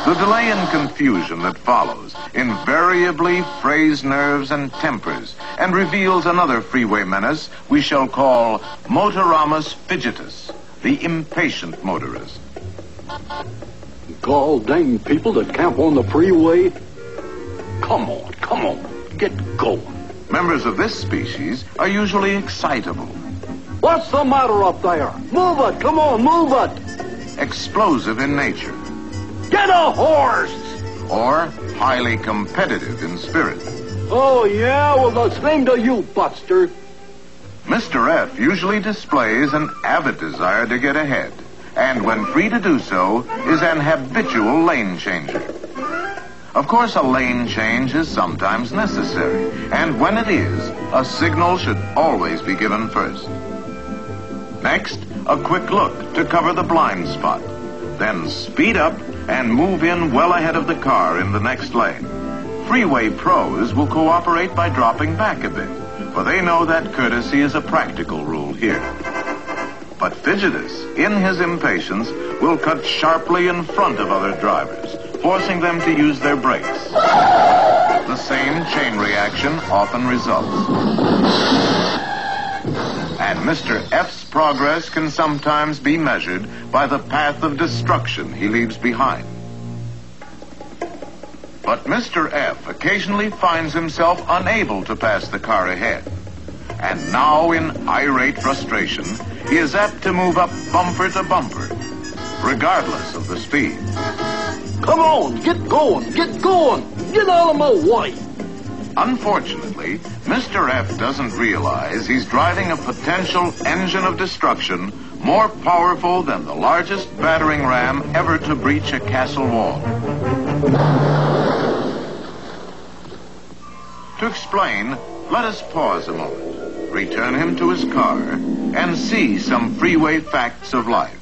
The delay and confusion that follows invariably frays nerves and tempers and reveals another freeway menace we shall call Motoramus fidgetus, the impatient motorist. Gall dang people that camp on the freeway. Come on, get going. Members of this species are usually excitable. What's the matter up there? Move it, come on, move it. Explosive in nature. Get a horse! Or highly competitive in spirit. Oh, yeah? Well, the same to you, Buster. Mr. F usually displays an avid desire to get ahead, and when free to do so, is an habitual lane changer. Of course, a lane change is sometimes necessary, and when it is, a signal should always be given first. Next, a quick look to cover the blind spot. Then speed up and move in well ahead of the car in the next lane. Freeway pros will cooperate by dropping back a bit, for they know that courtesy is a practical rule here. But Fidgetus, in his impatience, will cut sharply in front of other drivers, forcing them to use their brakes. The same chain reaction often results. And Mr. F's progress can sometimes be measured by the path of destruction he leaves behind. But Mr. F occasionally finds himself unable to pass the car ahead. And now, in irate frustration, he is apt to move up bumper to bumper, regardless of the speed. Come on, get going, get out of my way. Unfortunately, Mr. F doesn't realize he's driving a potential engine of destruction more powerful than the largest battering ram ever to breach a castle wall. To explain, let us pause a moment, return him to his car, and see some freeway facts of life.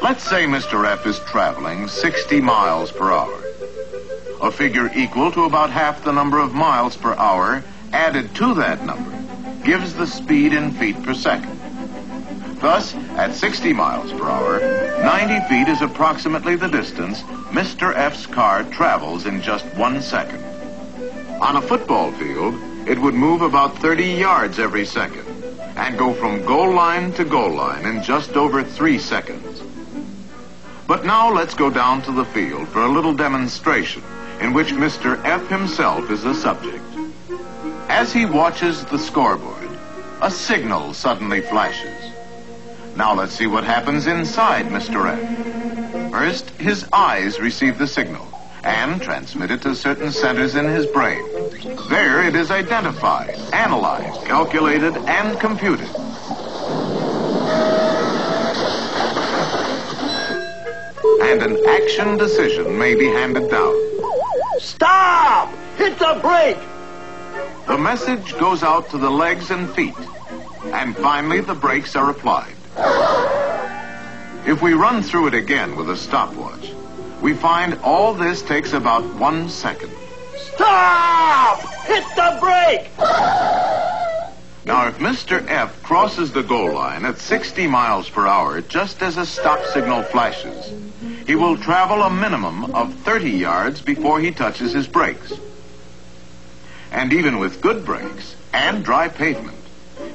Let's say Mr. F is traveling 60 miles per hour. A figure equal to about half the number of miles per hour added to that number gives the speed in feet per second. Thus, at 60 miles per hour, 90 feet is approximately the distance Mr. F's car travels in just 1 second. On a football field, it would move about 30 yards every second and go from goal line to goal line in just over 3 seconds. But now let's go down to the field for a little demonstration in which Mr. F himself is the subject. As he watches the scoreboard, a signal suddenly flashes. Now let's see what happens inside Mr. F. First, his eyes receive the signal and transmit it to certain centers in his brain. There it is identified, analyzed, calculated, and computed. And an action decision may be handed down. Stop! Hit the brake! The message goes out to the legs and feet, and finally the brakes are applied. If we run through it again with a stopwatch, we find all this takes about 1 second. Stop! Hit the brake! Now, if Mr. F crosses the goal line at 60 miles per hour just as a stop signal flashes, he will travel a minimum of 30 yards before he touches his brakes. And even with good brakes and dry pavement,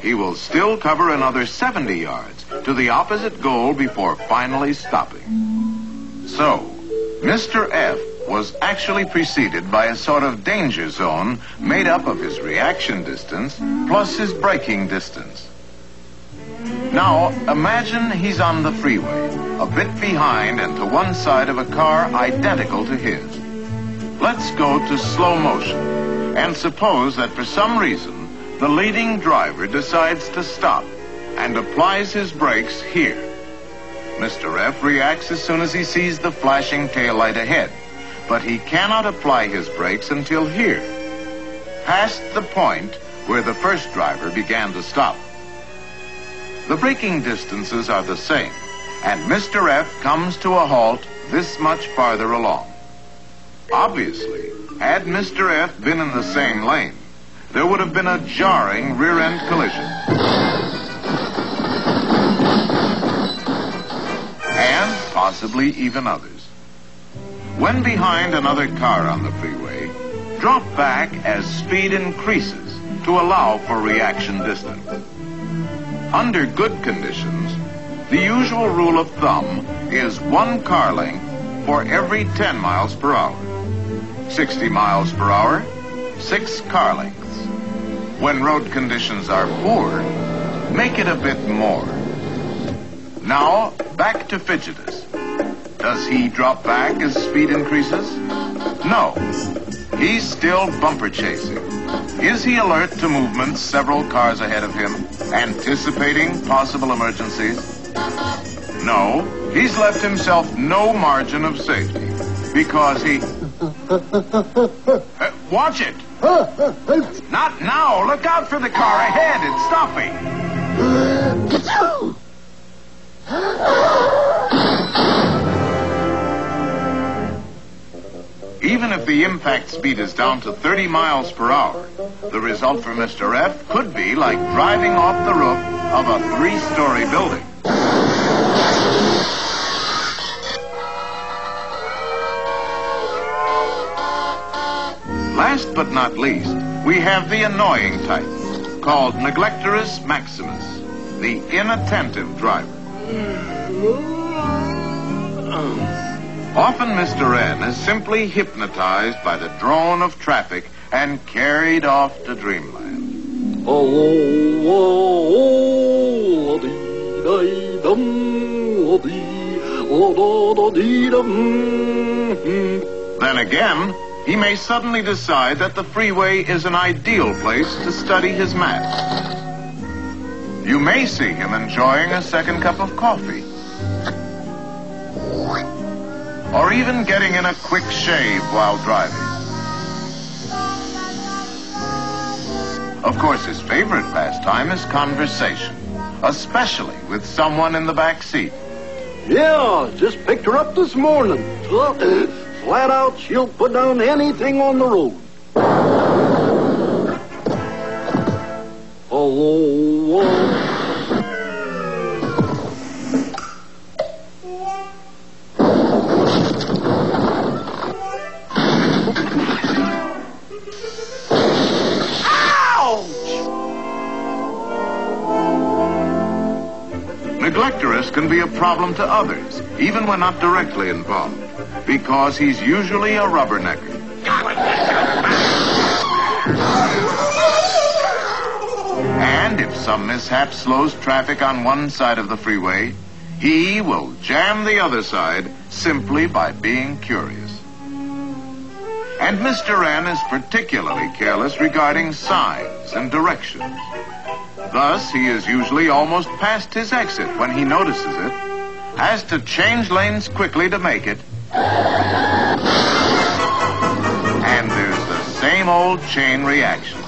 he will still cover another 70 yards to the opposite goal before finally stopping. So, Mr. F was actually preceded by a sort of danger zone made up of his reaction distance plus his braking distance. Now, imagine he's on the freeway, a bit behind and to one side of a car identical to his. Let's go to slow motion and suppose that for some reason the leading driver decides to stop and applies his brakes here. Mr. F reacts as soon as he sees the flashing taillight ahead, but he cannot apply his brakes until here, past the point where the first driver began to stop. The braking distances are the same, and Mr. F comes to a halt this much farther along. Obviously, had Mr. F been in the same lane, there would have been a jarring rear-end collision. And possibly even others. When behind another car on the freeway, drop back as speed increases to allow for reaction distance. Under good conditions, the usual rule of thumb is 1 car length for every 10 miles per hour. 60 miles per hour, 6 car lengths. When road conditions are poor, make it a bit more. Now, back to Fidgetus. Does he drop back as speed increases? No. He's still bumper chasing. Is he alert to movements several cars ahead of him, anticipating possible emergencies? No. He's left himself no margin of safety because he... watch it! Not now! Look out for the car ahead! It's stopping! Even if the impact speed is down to 30 miles per hour, the result for Mr. F could be like driving off the roof of a 3-story building. Last but not least, we have the annoying type, called Neglectorus Maximus, the inattentive driver. Often Mr. N is simply hypnotized by the drone of traffic and carried off to dreamland. Then again, he may suddenly decide that the freeway is an ideal place to study his math. You may see him enjoying a second cup of coffee, or even getting in a quick shave while driving. Of course, his favorite pastime is conversation, especially with someone in the back seat. Yeah, just picked her up this morning. Flat out, she'll put down anything on the road. Neglectorus can be a problem to others, even when not directly involved, because he's usually a rubbernecker. And if some mishap slows traffic on one side of the freeway, he will jam the other side simply by being curious. And Mr. N is particularly careless regarding signs and directions. Thus, he is usually almost past his exit when he notices it, has to change lanes quickly to make it, and there's the same old chain reaction.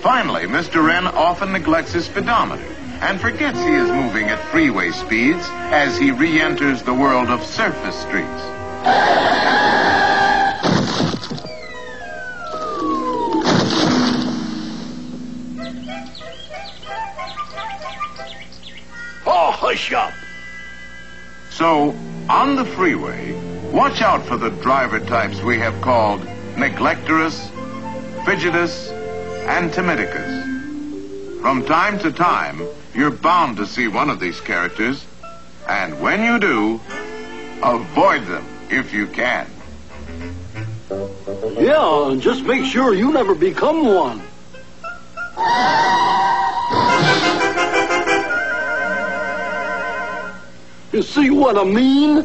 Finally, Mr. N often neglects his speedometer and forgets he is moving at freeway speeds as he re-enters the world of surface streets. Oh, hush up! So, on the freeway, watch out for the driver types we have called Neglectorus, Fidgetus, and Timidicus. From time to time, you're bound to see one of these characters, and when you do, avoid them if you can. Yeah, and just make sure you never become one. You see what I mean?